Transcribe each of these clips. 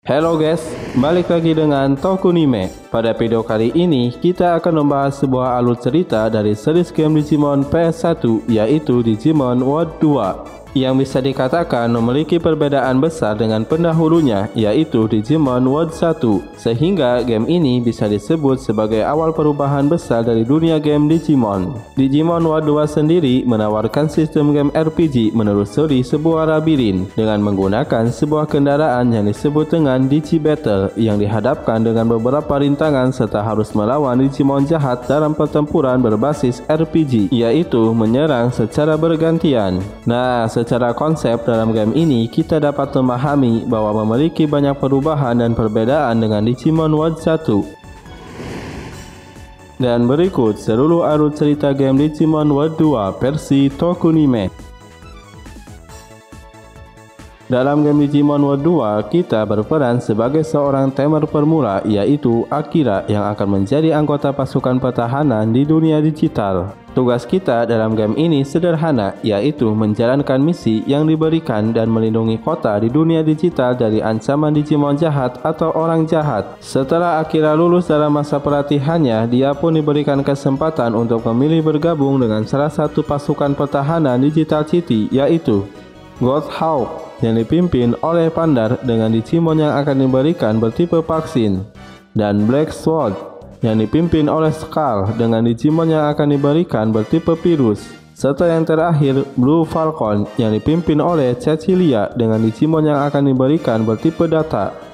Halo guys, balik lagi dengan Tokunime. Pada video kali ini kita akan membahas sebuah alur cerita dari series game Digimon PS1, yaitu Digimon World 2, yang bisa dikatakan memiliki perbedaan besar dengan pendahulunya, yaitu Digimon World 1, sehingga game ini bisa disebut sebagai awal perubahan besar dari dunia game Digimon. Digimon World 2 sendiri menawarkan sistem game RPG menelusuri sebuah labirin dengan menggunakan sebuah kendaraan yang disebut dengan Digi Battle, yang dihadapkan dengan beberapa rintangan serta harus melawan Digimon jahat dalam pertempuran berbasis RPG, yaitu menyerang secara bergantian. Nah, secara konsep dalam game ini kita dapat memahami bahwa memiliki banyak perubahan dan perbedaan dengan Digimon World 1. Dan berikut seluruh alur cerita game Digimon World 2 versi Tokunime. Dalam game Digimon World 2, kita berperan sebagai seorang tamer pemula, yaitu Akira, yang akan menjadi anggota pasukan pertahanan di dunia digital. Tugas kita dalam game ini sederhana, yaitu menjalankan misi yang diberikan dan melindungi kota di dunia digital dari ancaman Digimon jahat atau orang jahat. Setelah Akira lulus dalam masa pelatihannya, dia pun diberikan kesempatan untuk memilih bergabung dengan salah satu pasukan pertahanan Digital City, yaitu Goldhawk, yang dipimpin oleh Pandar dengan Digimon yang akan diberikan bertipe vaksin, dan Black Sword yang dipimpin oleh Skull dengan Digimon yang akan diberikan bertipe virus, serta yang terakhir Blue Falcon yang dipimpin oleh Cecilia dengan Digimon yang akan diberikan bertipe data.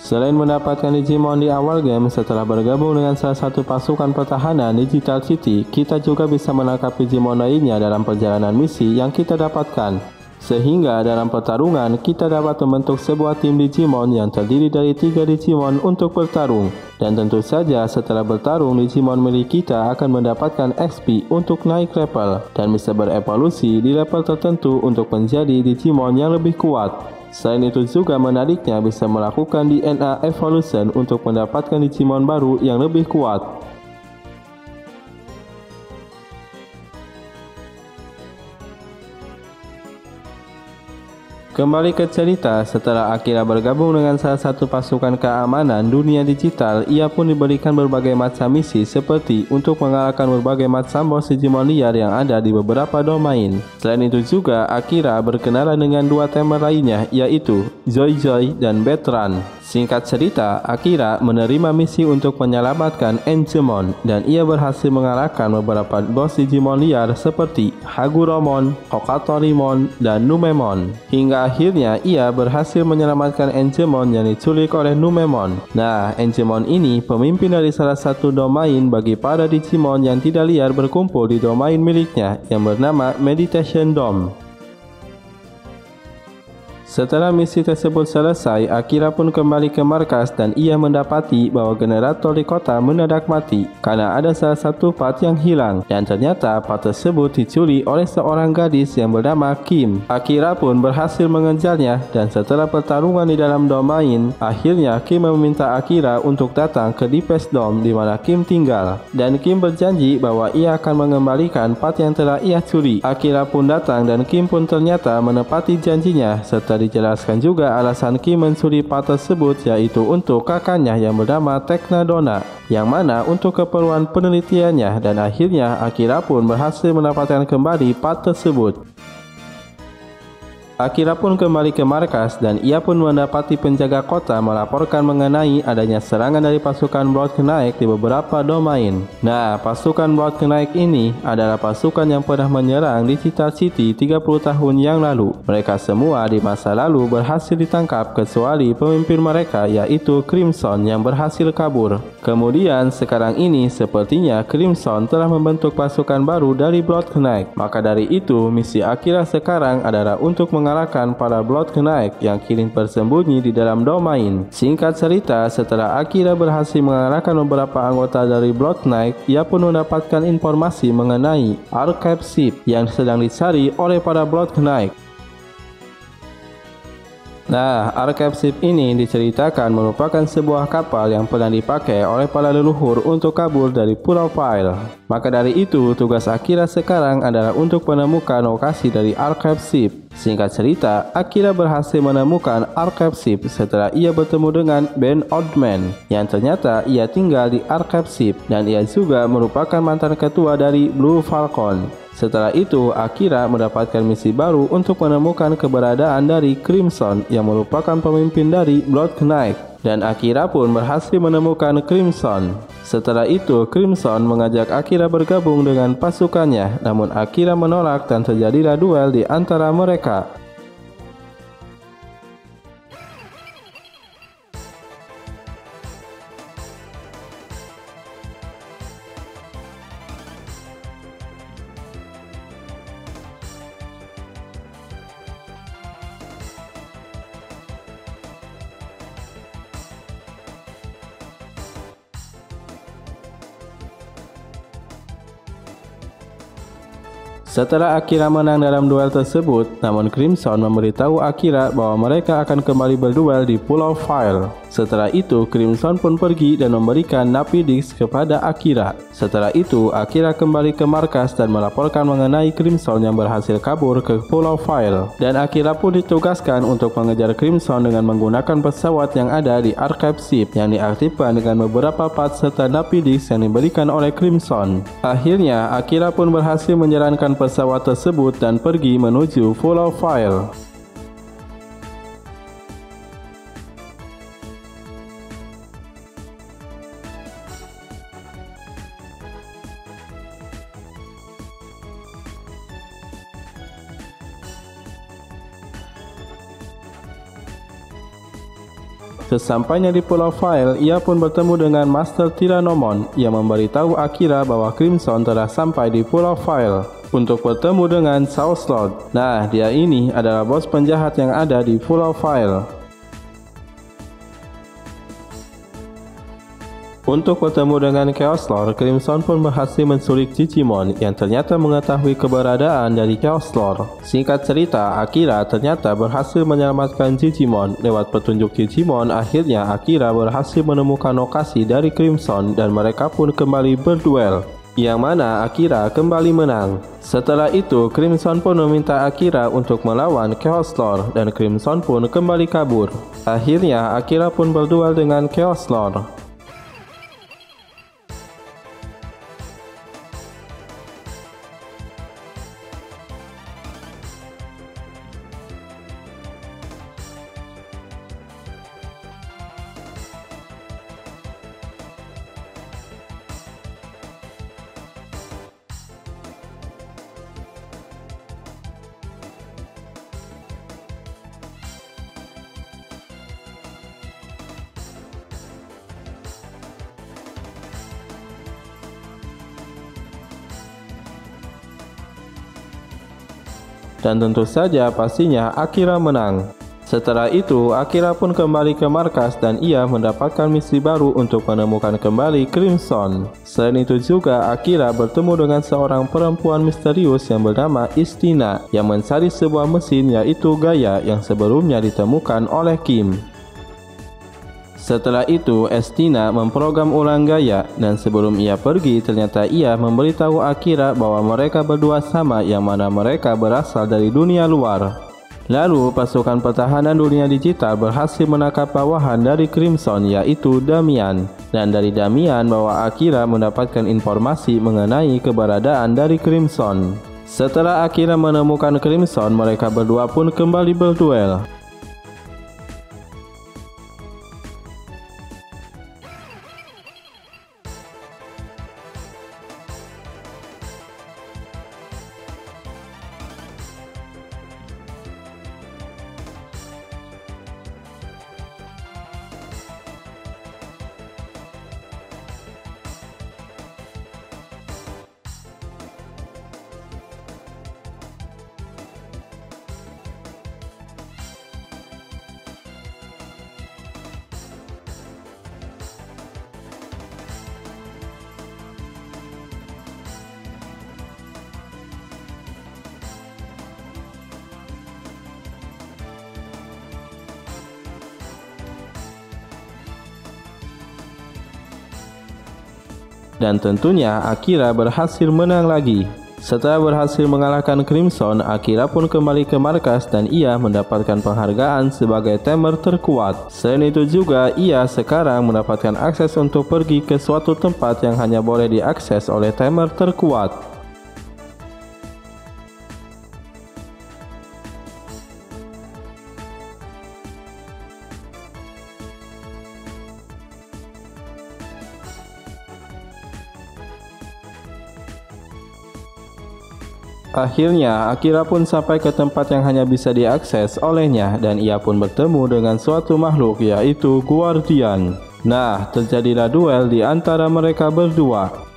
Selain mendapatkan Digimon di awal game, setelah bergabung dengan salah satu pasukan pertahanan Digital City, kita juga bisa menangkap Digimon lainnya dalam perjalanan misi yang kita dapatkan. Sehingga dalam pertarungan, kita dapat membentuk sebuah tim Digimon yang terdiri dari 3 Digimon untuk bertarung. Dan tentu saja setelah bertarung, Digimon milik kita akan mendapatkan XP untuk naik level, dan bisa berevolusi di level tertentu untuk menjadi Digimon yang lebih kuat. Selain itu juga menariknya bisa melakukan DNA Evolution untuk mendapatkan Digimon baru yang lebih kuat. Kembali ke cerita, setelah Akira bergabung dengan salah satu pasukan keamanan dunia digital, ia pun diberikan berbagai macam misi seperti untuk mengalahkan berbagai macam bos Digimon liar yang ada di beberapa domain. Selain itu juga, Akira berkenalan dengan 2 tamer lainnya, yaitu Joy dan Betran. Singkat cerita, Akira menerima misi untuk menyelamatkan Angemon, dan ia berhasil mengalahkan beberapa bos Digimon liar seperti Haguromon, Kokatorimon, dan Numemon. Hingga akhirnya ia berhasil menyelamatkan Angemon yang diculik oleh Numemon. Nah, Angemon ini pemimpin dari salah satu domain bagi para Digimon yang tidak liar berkumpul di domain miliknya yang bernama Meditation Dome. Setelah misi tersebut selesai, Akira pun kembali ke markas dan ia mendapati bahwa generator di kota mendadak mati karena ada salah satu part yang hilang, dan ternyata part tersebut dicuri oleh seorang gadis yang bernama Kim. Akira pun berhasil mengejarnya, dan setelah pertarungan di dalam domain, akhirnya Kim meminta Akira untuk datang ke Deepest Dome di mana Kim tinggal, dan Kim berjanji bahwa ia akan mengembalikan part yang telah ia curi. Akira pun datang dan Kim pun ternyata menepati janjinya, serta dijelaskan juga alasan Kim mencuri part tersebut, yaitu untuk kakaknya yang bernama Technodona, yang mana untuk keperluan penelitiannya, dan akhirnya Akira pun berhasil mendapatkan kembali part tersebut. Akira pun kembali ke markas dan ia pun mendapati penjaga kota melaporkan mengenai adanya serangan dari pasukan Blood Knight di beberapa domain. Nah, pasukan Blood Knight ini adalah pasukan yang pernah menyerang Digital City 30 tahun yang lalu. Mereka semua di masa lalu berhasil ditangkap kecuali pemimpin mereka, yaitu Crimson, yang berhasil kabur. Kemudian sekarang ini sepertinya Crimson telah membentuk pasukan baru dari Blood Knight. Maka dari itu misi Akira sekarang adalah untuk mengalahkan para Blood Knight yang kini bersembunyi di dalam domain. Singkat cerita, setelah Akira berhasil mengalahkan beberapa anggota dari Blood Knight, ia pun mendapatkan informasi mengenai Archive Ship yang sedang dicari oleh para Blood Knight. Nah, Archive Ship ini diceritakan merupakan sebuah kapal yang pernah dipakai oleh para leluhur untuk kabur dari Pulau File. Maka dari itu, tugas Akira sekarang adalah untuk menemukan lokasi dari Archive Ship. Singkat cerita, Akira berhasil menemukan Archive Ship setelah ia bertemu dengan Ben Oldman, yang ternyata ia tinggal di Archive Ship dan ia juga merupakan mantan ketua dari Blue Falcon. Setelah itu, Akira mendapatkan misi baru untuk menemukan keberadaan dari Crimson yang merupakan pemimpin dari Blood Knight, dan Akira pun berhasil menemukan Crimson. Setelah itu, Crimson mengajak Akira bergabung dengan pasukannya, namun Akira menolak dan terjadilah duel di antara mereka. Setelah Akira menang dalam duel tersebut, namun Crimson memberitahu Akira bahwa mereka akan kembali berduel di Pulau File. Setelah itu, Crimson pun pergi dan memberikan Napi Disc kepada Akira. Setelah itu, Akira kembali ke markas dan melaporkan mengenai Crimson yang berhasil kabur ke Pulau File. Dan Akira pun ditugaskan untuk mengejar Crimson dengan menggunakan pesawat yang ada di Archive Ship yang diaktifkan dengan beberapa part serta Napi Disc yang diberikan oleh Crimson. Akhirnya, Akira pun berhasil menjalankan pesawat tersebut dan pergi menuju Pulau File. Sesampainya di Pulau File, ia pun bertemu dengan Master Tyrannomon yang memberitahu Akira bahwa Crimson telah sampai di Pulau File untuk bertemu dengan South Lord. Nah, dia ini adalah bos penjahat yang ada di Pulau File. Untuk bertemu dengan Chaos Lord, Crimson pun berhasil menculik Jijimon yang ternyata mengetahui keberadaan dari Chaos Lord. Singkat cerita, Akira ternyata berhasil menyelamatkan Jijimon. Lewat petunjuk Jijimon, akhirnya Akira berhasil menemukan lokasi dari Crimson dan mereka pun kembali berduel, yang mana Akira kembali menang. Setelah itu, Crimson pun meminta Akira untuk melawan Chaos Lord dan Crimson pun kembali kabur. Akhirnya, Akira pun berduel dengan Chaos Lord. Dan tentu saja pastinya Akira menang. Setelah itu, Akira pun kembali ke markas dan ia mendapatkan misi baru untuk menemukan kembali Crimson. Selain itu juga, Akira bertemu dengan seorang perempuan misterius yang bernama Istina yang mencari sebuah mesin yaitu Gaia yang sebelumnya ditemukan oleh Kim. Setelah itu, Estina memprogram ulang Gaia, dan sebelum ia pergi, ternyata ia memberitahu Akira bahwa mereka berdua sama, yang mana mereka berasal dari dunia luar. Lalu, pasukan pertahanan dunia digital berhasil menangkap bawahan dari Crimson, yaitu Damian. Dan dari Damian, bahwa Akira mendapatkan informasi mengenai keberadaan dari Crimson. Setelah Akira menemukan Crimson, mereka berdua pun kembali berduel. Dan tentunya Akira berhasil menang lagi. Setelah berhasil mengalahkan Crimson, Akira pun kembali ke markas dan ia mendapatkan penghargaan sebagai tamer terkuat. Selain itu juga, ia sekarang mendapatkan akses untuk pergi ke suatu tempat yang hanya boleh diakses oleh tamer terkuat. Akhirnya, Akira pun sampai ke tempat yang hanya bisa diakses olehnya dan ia pun bertemu dengan suatu makhluk yaitu Guardian. Nah, terjadilah duel di antara mereka berdua.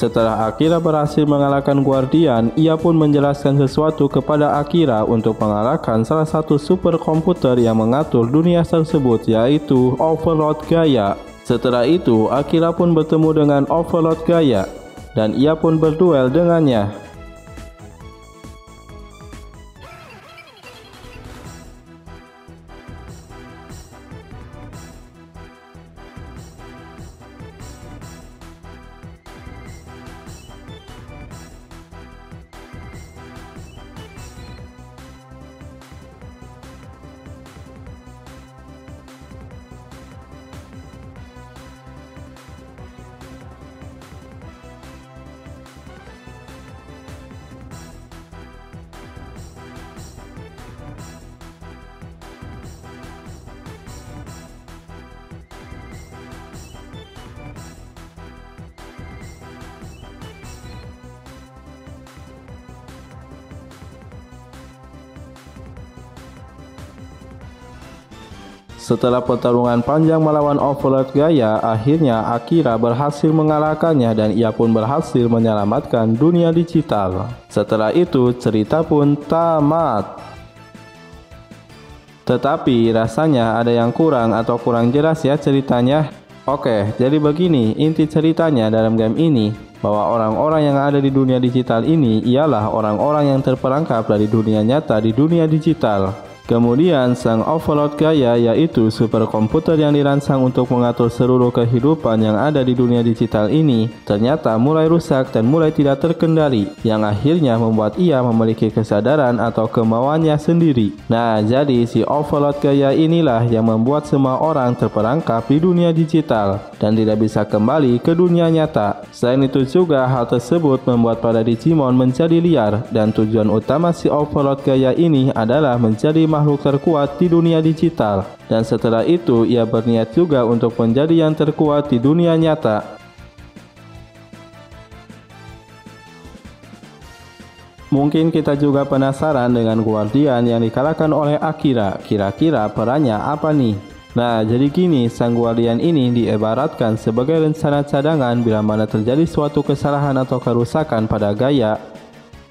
Setelah Akira berhasil mengalahkan Guardian, ia pun menjelaskan sesuatu kepada Akira untuk mengalahkan salah satu superkomputer yang mengatur dunia tersebut, yaitu Overlord Gaia. Setelah itu, Akira pun bertemu dengan Overlord Gaia, dan ia pun berduel dengannya. Setelah pertarungan panjang melawan Overlord Gaia, akhirnya Akira berhasil mengalahkannya dan ia pun berhasil menyelamatkan dunia digital. Setelah itu, cerita pun tamat. Tetapi rasanya ada yang kurang atau kurang jelas ya ceritanya. Oke, jadi begini inti ceritanya dalam game ini, bahwa orang-orang yang ada di dunia digital ini ialah orang-orang yang terperangkap dari dunia nyata di dunia digital. Kemudian sang Overlord Gaia, yaitu superkomputer yang dirancang untuk mengatur seluruh kehidupan yang ada di dunia digital ini, ternyata mulai rusak dan mulai tidak terkendali, yang akhirnya membuat ia memiliki kesadaran atau kemauannya sendiri. Nah, jadi si Overlord Gaia inilah yang membuat semua orang terperangkap di dunia digital dan tidak bisa kembali ke dunia nyata. Selain itu juga hal tersebut membuat para Digimon menjadi liar, dan tujuan utama si Overlord Gaia ini adalah menjadi makhluk terkuat di dunia digital, dan setelah itu ia berniat juga untuk menjadi yang terkuat di dunia nyata. Mungkin kita juga penasaran dengan Guardian yang dikalahkan oleh Akira. Kira-kira perannya apa nih? Nah, jadi gini, sang Guardian ini diibaratkan sebagai rencana cadangan bila mana terjadi suatu kesalahan atau kerusakan pada Gaia.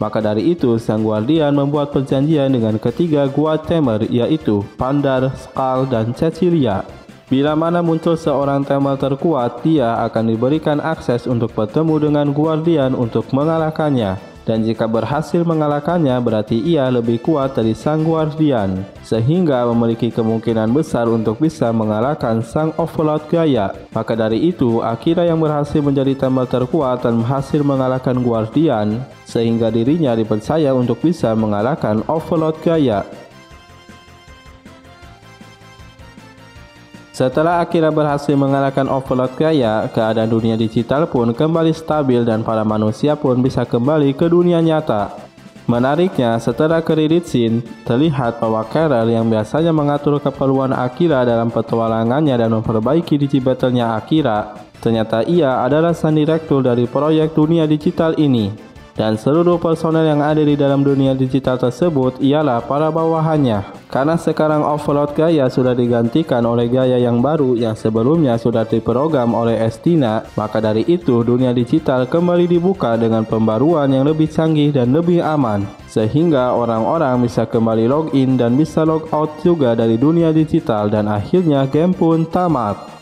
Maka dari itu, sang Guardian membuat perjanjian dengan ketiga Guard Tamer, yaitu Pandar, Skal, dan Cecilia. Bila mana muncul seorang Tamer terkuat, dia akan diberikan akses untuk bertemu dengan Guardian untuk mengalahkannya. Dan jika berhasil mengalahkannya, berarti ia lebih kuat dari sang Guardian, sehingga memiliki kemungkinan besar untuk bisa mengalahkan sang Overlord Gaia. Maka dari itu, Akira yang berhasil menjadi Tamer terkuat dan berhasil mengalahkan Guardian, sehingga dirinya dipercaya untuk bisa mengalahkan Overlord Gaia. Setelah Akira berhasil mengalahkan Overlord Gaia, keadaan dunia digital pun kembali stabil dan para manusia pun bisa kembali ke dunia nyata. Menariknya, setelah credit scene, terlihat bahwa Carol yang biasanya mengatur keperluan Akira dalam petualangannya dan memperbaiki Digibattle-nya Akira, ternyata ia adalah sang direktur dari proyek dunia digital ini. dan seluruh personel yang ada di dalam dunia digital tersebut ialah para bawahannya. Karena sekarang overload gaya sudah digantikan oleh gaya yang baru yang sebelumnya sudah diprogram oleh Estina, maka dari itu dunia digital kembali dibuka dengan pembaruan yang lebih canggih dan lebih aman, sehingga orang-orang bisa kembali login dan bisa log out juga dari dunia digital, dan akhirnya game pun tamat.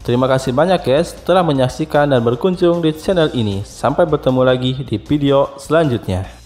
Terima kasih banyak guys telah menyaksikan dan berkunjung di channel ini. Sampai bertemu lagi di video selanjutnya.